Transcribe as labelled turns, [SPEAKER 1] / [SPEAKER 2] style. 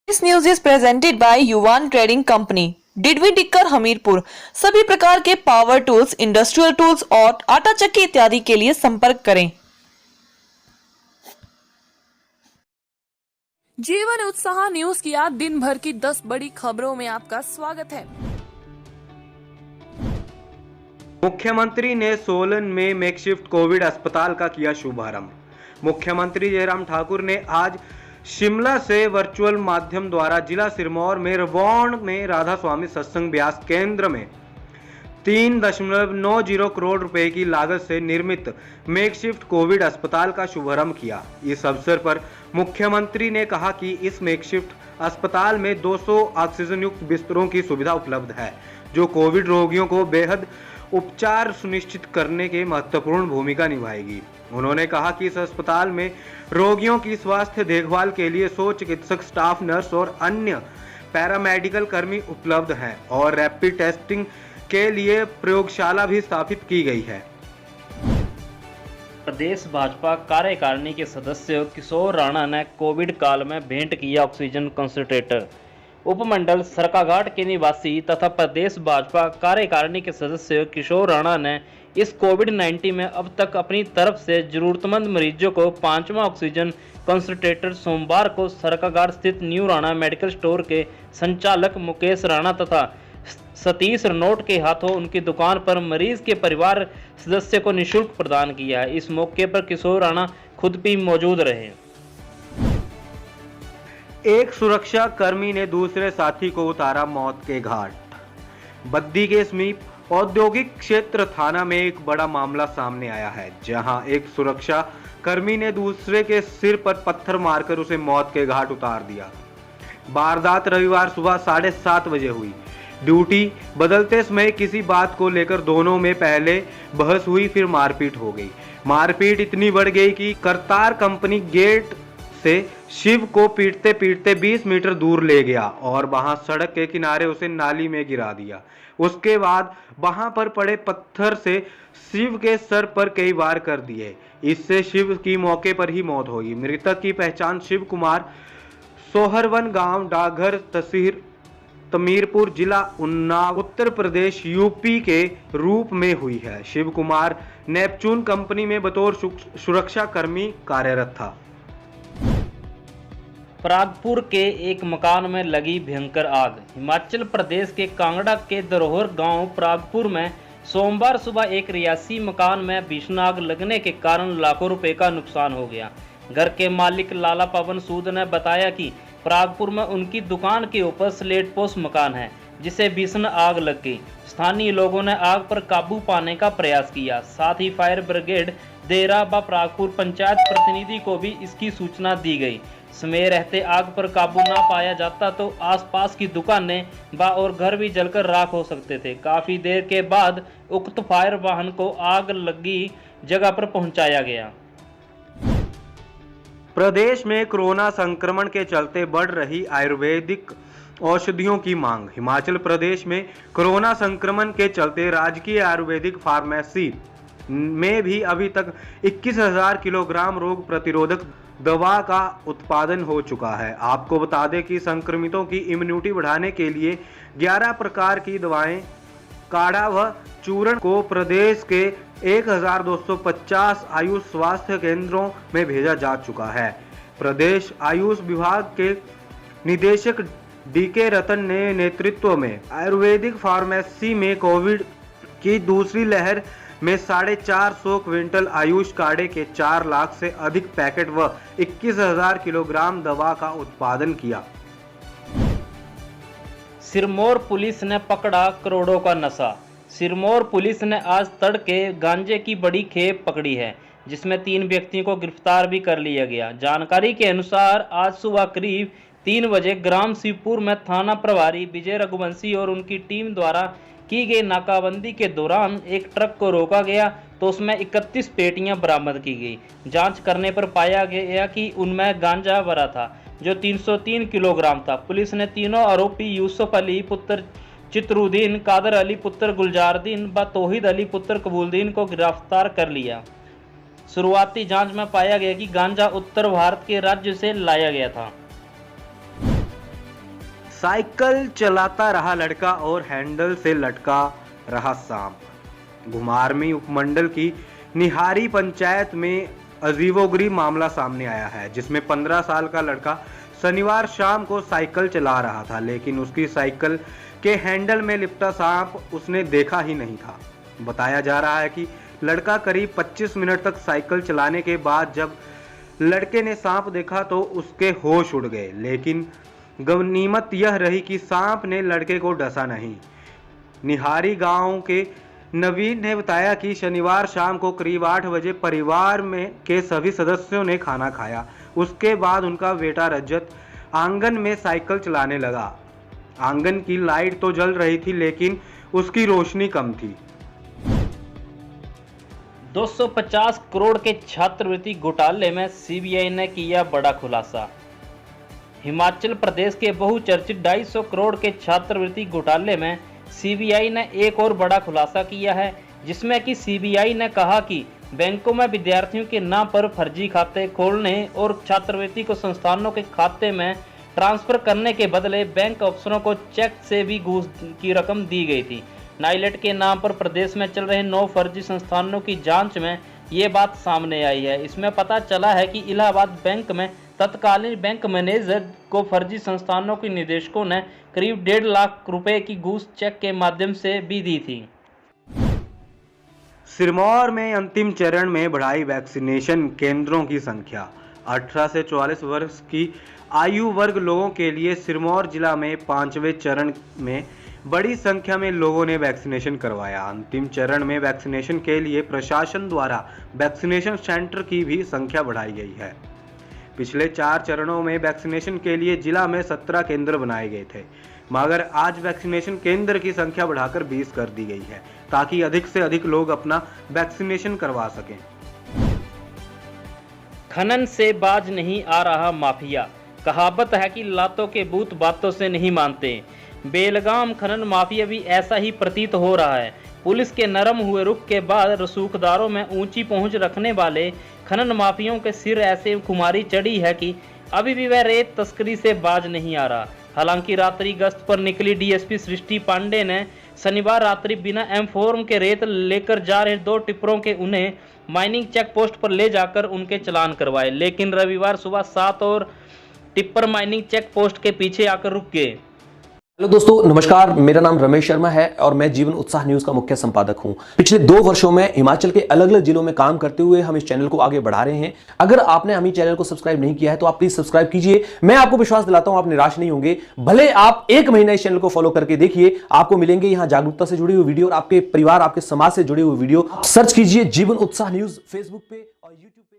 [SPEAKER 1] This news is presented by Yuvan Trading Company, डिडवी टिक्कर हमीरपुर। सभी प्रकार के पावर टूल्स, इंडस्ट्रियल टूल्स और आटा चक्की इत्यादि के लिए संपर्क करें।
[SPEAKER 2] जीवन उत्साह न्यूज की आज दिन भर की 10 बड़ी खबरों में आपका स्वागत है।
[SPEAKER 3] मुख्यमंत्री ने सोलन में मेकशिफ्ट कोविड अस्पताल का किया शुभारंभ। मुख्यमंत्री जयराम ठाकुर ने आज शिमला से वर्चुअल माध्यम द्वारा जिला सिरमौर में रवौण में राधा स्वामी सत्संग व्यास केंद्र में 3.90 करोड़ रुपए की लागत से निर्मित मेकशिफ्ट कोविड अस्पताल का शुभारंभ किया। इस अवसर पर मुख्यमंत्री ने कहा कि इस मेकशिफ्ट अस्पताल में 200 ऑक्सीजन युक्त बिस्तरों की सुविधा उपलब्ध है, जो कोविड रोगियों को बेहद उपचार सुनिश्चित करने के महत्वपूर्ण भूमिका निभाएगी। उन्होंने कहा कि इस अस्पताल में रोगियों की स्वास्थ्य देखभाल के लिए 100 चिकित्सक, स्टाफ नर्स और अन्य पैरामेडिकल कर्मी उपलब्ध हैं और रैपिड टेस्टिंग के लिए प्रयोगशाला भी स्थापित की गई है।
[SPEAKER 4] प्रदेश भाजपा कार्यकारिणी के सदस्य किशोर राणा ने कोविड काल में भेंट किया ऑक्सीजन कंसंट्रेटर। उपमंडल सरकाघाट के निवासी तथा प्रदेश भाजपा कार्यकारिणी के सदस्य किशोर राणा ने इस कोविड-19 में अब तक अपनी तरफ से जरूरतमंद मरीजों को 5वां ऑक्सीजन कंसंट्रेटर सोमवार को सरकाघाट स्थित न्यू राणा मेडिकल स्टोर के संचालक मुकेश राणा तथा सतीश रनौट के हाथों उनकी दुकान पर मरीज के परिवार सदस्य को निःशुल्क प्रदान किया है। इस मौके पर किशोर राणा खुद भी मौजूद रहे।
[SPEAKER 3] एक सुरक्षा कर्मी ने दूसरे साथी को उतारा मौत के घाट। बद्दी के समीप औद्योगिक क्षेत्र थाना में एक बड़ा मामला सामने आया है, जहां एक सुरक्षा कर्मी ने दूसरे के सिर पर पत्थर मारकर उसे मौत के घाट उतार दिया। वारदात रविवार सुबह 7:30 बजे हुई। ड्यूटी बदलते समय किसी बात को लेकर दोनों में पहले बहस हुई, फिर मारपीट हो गई। मारपीट इतनी बढ़ गई कि करतार कंपनी गेट से शिव को पीटते पीटते 20 मीटर दूर ले गया और वहां सड़क के किनारे उसे नाली में गिरा दिया। उसके बाद वहां पर पड़े पत्थर से शिव के सर पर कई वार कर दिए। इससे शिव की मौके पर ही मौत हो गई। मृतक की पहचान शिव कुमार सोहरवन गांव डाकघर तहसील तमीरपुर जिला उन्नाव उत्तर प्रदेश यूपी के रूप में हुई है। शिव कुमार नेपचून कंपनी में बतौर सुरक्षा कर्मी कार्यरत था।
[SPEAKER 4] प्रागपुर के एक मकान में लगी भयंकर आग। हिमाचल प्रदेश के कांगड़ा के धरोहर गांव प्रागपुर में सोमवार सुबह एक रियासी मकान में भीषण आग लगने के कारण लाखों रुपए का नुकसान हो गया। घर के मालिक लाला पवन सूद ने बताया कि प्रागपुर में उनकी दुकान के ऊपर स्लेट पोस्ट मकान है, जिसे भीषण आग लग गई। स्थानीय लोगों ने आग पर काबू पाने का प्रयास किया। साथ ही फायर ब्रिगेड देरा व प्रागपुर पंचायत प्रतिनिधि को भी इसकी सूचना दी गई। समय रहते आग पर काबू ना पाया जाता तो आसपास की दुकानें व और घर भी जलकर राख हो सकते थे। काफी देर के बाद उक्त फायर वाहन को आग लगी जगह पर पहुंचाया गया।
[SPEAKER 3] प्रदेश में कोरोना संक्रमण के चलते बढ़ रही आयुर्वेदिक औषधियों की मांग। हिमाचल प्रदेश में कोरोना संक्रमण के चलते राजकीय आयुर्वेदिक फार्मेसी में भी अभी तक 21,000 किलोग्राम रोग प्रतिरोधक दवा का उत्पादन हो चुका है। आपको बता दें कि संक्रमितों की इम्यूनिटी बढ़ाने के लिए 11 प्रकार की दवाएं, काढ़ा व चूर्ण को प्रदेश के 1,250 आयुष स्वास्थ्य केंद्रों में भेजा जा चुका है। प्रदेश आयुष विभाग के निदेशक डीके रतन ने नेतृत्व में आयुर्वेदिक फार्मेसी में कोविड की दूसरी लहर में 450 क्विंटल आयुष काढ़े के 4 लाख से अधिक पैकेट व 21,000 किलोग्राम दवा का उत्पादन किया।
[SPEAKER 4] सिरमौर पुलिस ने पकड़ा करोड़ों का नशा। सिरमौर पुलिस ने आज तड़के गांजे की बड़ी खेप पकड़ी है, जिसमें 3 व्यक्तियों को गिरफ्तार भी कर लिया गया। जानकारी के अनुसार आज सुबह करीब 3 बजे ग्राम शिवपुर में थाना प्रभारी विजय रघुवंशी और उनकी टीम द्वारा की गई नाकाबंदी के दौरान एक ट्रक को रोका गया तो उसमें 31 पेटियां बरामद की गई। जांच करने पर पाया गया कि उनमें गांजा भरा था, जो 303 किलोग्राम था। पुलिस ने तीनों आरोपी यूसुफ अली पुत्र चितरुद्दीन, कादर अली पुत्र गुलजारुद्दीन व तौहीद अली पुत्र कबूलुद्दीन को गिरफ्तार कर लिया। शुरुआती जांच में पाया गया कि गांजा उत्तर भारत के राज्य से लाया गया था।
[SPEAKER 3] साइकिल चलाता रहा लड़का और हैंडल से लटका रहा सांप। घुमारवीं उपमंडल की निहारी पंचायत में अजीबोगरीब मामला सामने आया है, जिसमें 15 साल का लड़का शनिवार शाम को साइकिल चला रहा था, लेकिन उसकी साइकिल के हैंडल में लिपटा सांप उसने देखा ही नहीं था। बताया जा रहा है कि लड़का करीब 25 मिनट तक साइकिल चलाने के बाद जब लड़के ने सांप देखा तो उसके होश उड़ गए, लेकिन गनीमत यह रही कि सांप ने लड़के को डसा नहीं। निहारी गांव के नवीन ने बताया कि शनिवार शाम को करीब 8 बजे परिवार में के सभी सदस्यों ने खाना खाया। उसके बाद उनका बेटा रजत आंगन में साइकिल चलाने लगा। आंगन की लाइट तो जल रही थी, लेकिन उसकी रोशनी कम थी।
[SPEAKER 4] 250 करोड़ के छात्रवृत्ति घोटाले में सीबीआई ने किया बड़ा खुलासा। हिमाचल प्रदेश के बहुचर्चित 250 करोड़ के छात्रवृत्ति घोटाले में सीबीआई ने एक और बड़ा खुलासा किया है, जिसमें कि सीबीआई ने कहा कि बैंकों में विद्यार्थियों के नाम पर फर्जी खाते खोलने और छात्रवृत्ति को संस्थानों के खाते में ट्रांसफर करने के बदले बैंक अफसरों को चेक से भी घूस की रकम दी गई थी। नाइलेट के नाम पर प्रदेश में चल रहे 9 फर्जी संस्थानों की जांच में ये बात सामने आई है। इसमें पता चला है कि इलाहाबाद बैंक में तत्कालीन बैंक मैनेजर को फर्जी संस्थानों के निदेशकों ने करीब 1.5 लाख रुपए की घूस चेक के माध्यम से भी दी थी।
[SPEAKER 3] सिरमौर में अंतिम चरण में बढ़ाई वैक्सीनेशन केंद्रों की संख्या। 18 से 44 वर्ष की आयु वर्ग लोगों के लिए सिरमौर जिला में 5वें चरण में बड़ी संख्या में लोगों ने वैक्सीनेशन करवाया। अंतिम चरण में वैक्सीनेशन के लिए प्रशासन द्वारा वैक्सीनेशन सेंटर की भी संख्या बढ़ाई गई है। पिछले 4 चरणों में वैक्सीनेशन के लिए जिला में 17 केंद्र बनाए गए थे, मगर आज वैक्सीनेशन केंद्र की संख्या बढ़ाकर 20 कर दी गई है, ताकि अधिक से अधिक लोग अपना वैक्सीनेशन करवा सकें।
[SPEAKER 4] खनन से बाज नहीं आ रहा माफिया। कहावत है कि लातों के भूत बातों से नहीं मानते। बेलगाम खनन माफिया भी ऐसा ही प्रतीत हो रहा है। पुलिस के नरम हुए रुख के बाद रसूखदारों में ऊंची पहुंच रखने वाले खनन माफियों के सिर ऐसे खुमारी चढ़ी है कि अभी भी वह रेत तस्करी से बाज नहीं आ रहा। हालांकि रात्रि गश्त पर निकली डीएसपी सृष्टि पांडे ने शनिवार रात्रि बिना एम-फॉर्म के रेत लेकर जा रहे 2 टिप्परों के उन्हें माइनिंग चेक पोस्ट पर ले जाकर उनके चालान करवाए, लेकिन रविवार सुबह 7 और टिप्पर माइनिंग चेक पोस्ट के पीछे आकर रुक गए।
[SPEAKER 5] हेलो दोस्तों, नमस्कार। मेरा नाम रमेश शर्मा है और मैं जीवन उत्साह न्यूज का मुख्य संपादक हूं। पिछले 2 वर्षों में हिमाचल के अलग अलग जिलों में काम करते हुए हम इस चैनल को आगे बढ़ा रहे हैं। अगर आपने हमें चैनल को सब्सक्राइब नहीं किया है तो आप प्लीज सब्सक्राइब कीजिए। मैं आपको विश्वास दिलाता हूं आप निराश नहीं होंगे। भले आप 1 महीना इस चैनल को फॉलो करके देखिए, आपको मिलेंगे यहाँ जागरूकता से जुड़ी हुई वीडियो और आपके परिवार, आपके समाज से जुड़े हुए वीडियो। सर्च कीजिए जीवन उत्साह न्यूज फेसबुक पे और यूट्यूब पे।